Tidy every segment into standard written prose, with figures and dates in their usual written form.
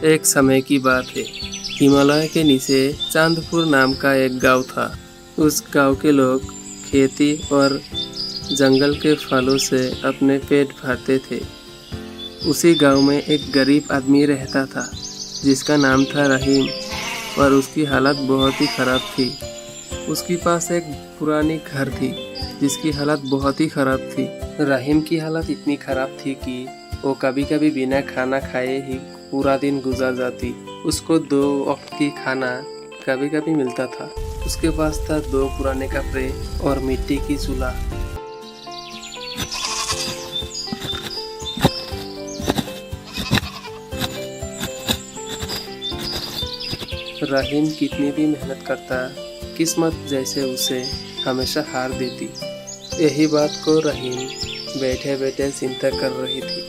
एक समय की बात है। हिमालय के नीचे चांदपुर नाम का एक गांव था। उस गांव के लोग खेती और जंगल के फलों से अपने पेट भरते थे। उसी गांव में एक गरीब आदमी रहता था जिसका नाम था रहीम, और उसकी हालत बहुत ही ख़राब थी। उसके पास एक पुरानी घर थी जिसकी हालत बहुत ही ख़राब थी। रहीम की हालत इतनी ख़राब थी कि वो कभी कभी बिना खाना खाए ही पूरा दिन गुजार जाती। उसको 2 वक्त की खाना कभी कभी मिलता था। उसके पास था 2 पुराने कपड़े और मिट्टी की चूल्हा। रहीम कितनी भी मेहनत करता, किस्मत जैसे उसे हमेशा हार देती। यही बात को रहीम बैठे बैठे चिंता कर रही थी,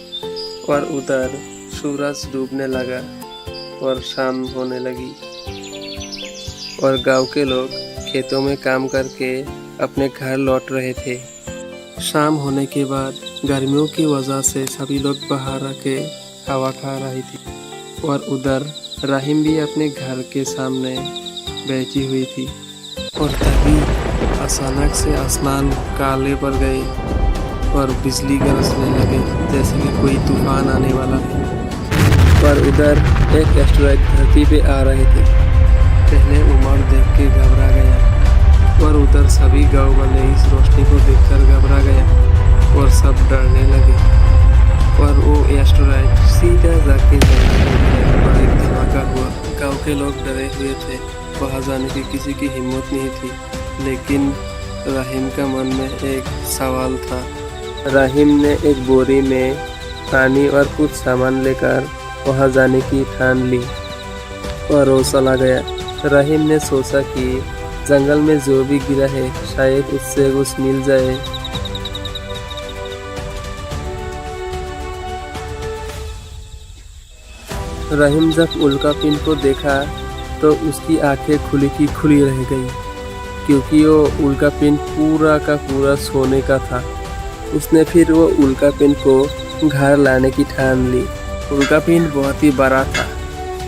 और उधर सूरज डूबने लगा और शाम होने लगी, और गांव के लोग खेतों में काम करके अपने घर लौट रहे थे। शाम होने के बाद गर्मियों की वजह से सभी लोग बाहर आके हवा खा रही थी, और उधर रहीम भी अपने घर के सामने बैठी हुई थी। और तभी अचानक से आसमान काले पड़ गए और बिजली गरजने लगे जैसे कि कोई तूफान आने वाला है। पर उधर एक एस्टेरॉयड धरती पे आ रहे थे। पहले उमर देख के घबरा गया, और उधर सभी गांव वाले इस रोशनी को देखकर घबरा गया और सब डरने लगे। और वो एस्टेरॉयड सीधा जाके जंगल में और एक धमाका हुआ। गांव के लोग डरे हुए थे, वहाँ जाने की किसी की हिम्मत नहीं थी। लेकिन रहीम का मन में एक सवाल था। रहीम ने एक बोरी में पानी और कुछ सामान लेकर वहाँ जाने की ठान ली और वो चला गया। रहीम ने सोचा कि जंगल में जो भी गिरा है शायद उससे कुछ मिल जाए। रहीम जब उल्कापिंड को देखा तो उसकी आंखें खुली की खुली रह गई, क्योंकि वो उल्कापिंड पूरा का पूरा सोने का था। उसने फिर वो उल्कापिंड को घर लाने की ठान ली। उल्कापिंड बहुत ही बड़ा था,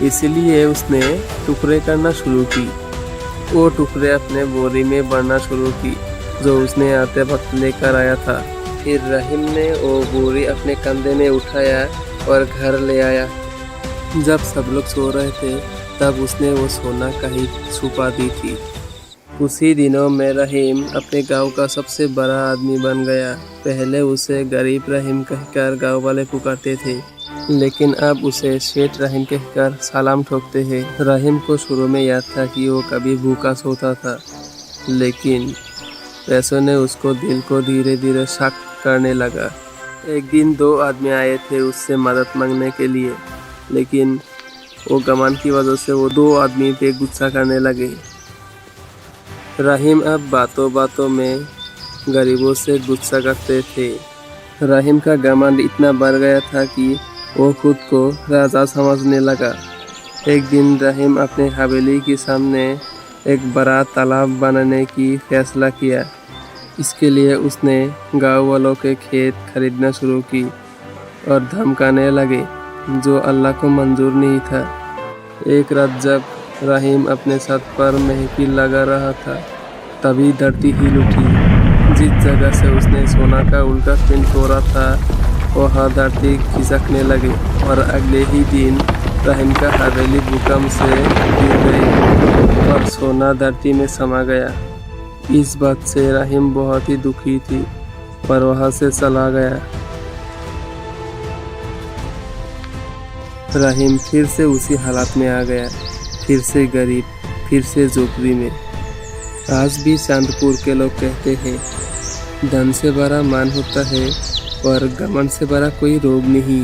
इसलिए उसने टुकड़े करना शुरू की। वो टुकड़े अपने बोरी में भरना शुरू की जो उसने आते वक्त लेकर आया था। फिर रहीम ने वो बोरी अपने कंधे में उठाया और घर ले आया। जब सब लोग सो रहे थे तब उसने वो सोना कहीं छुपा दी थी। उसी दिनों में रहीम अपने गांव का सबसे बड़ा आदमी बन गया। पहले उसे गरीब रहीम कहकर गांव वाले पुकारते थे, लेकिन अब उसे सेठ रहीम कहकर सलाम ठोकते हैं। रहीम को शुरू में याद था कि वो कभी भूखा सोता था, लेकिन पैसों ने उसको दिल को धीरे धीरे शक करने लगा। एक दिन 2 आदमी आए थे उससे मदद मांगने के लिए, लेकिन वो घमंड की वजह से वो 2 आदमी पे गुस्सा करने लगे। रहीम अब बातों बातों में गरीबों से गुस्सा करते थे। रहीम का घमंड इतना बढ़ गया था कि वो खुद को राजा समझने लगा। एक दिन रहीम अपने हवेली के सामने एक बड़ा तालाब बनाने की फैसला किया। इसके लिए उसने गांव वालों के खेत खरीदना शुरू की और धमकाने लगे, जो अल्लाह को मंजूर नहीं था। एक रात जब रहीम अपने छत पर महफिल लगा रहा था, तभी धरती हिल उठी। जिस जगह से उसने सोना का उल्कापिंड तोड़ा था वहाँ धरती खिसकने लगी, और अगले ही दिन रहीम का हवेली भूकंप से गिर गई और सोना धरती में समा गया। इस बात से रहीम बहुत ही दुखी थी और वहाँ से चला गया। रहीम फिर से उसी हालत में आ गया, फिर से गरीब, फिर से झोपड़ी में। आज भी चांदपुर के लोग कहते हैं, धन से बड़ा मान होता है और घमंड से बड़ा कोई रोग नहीं।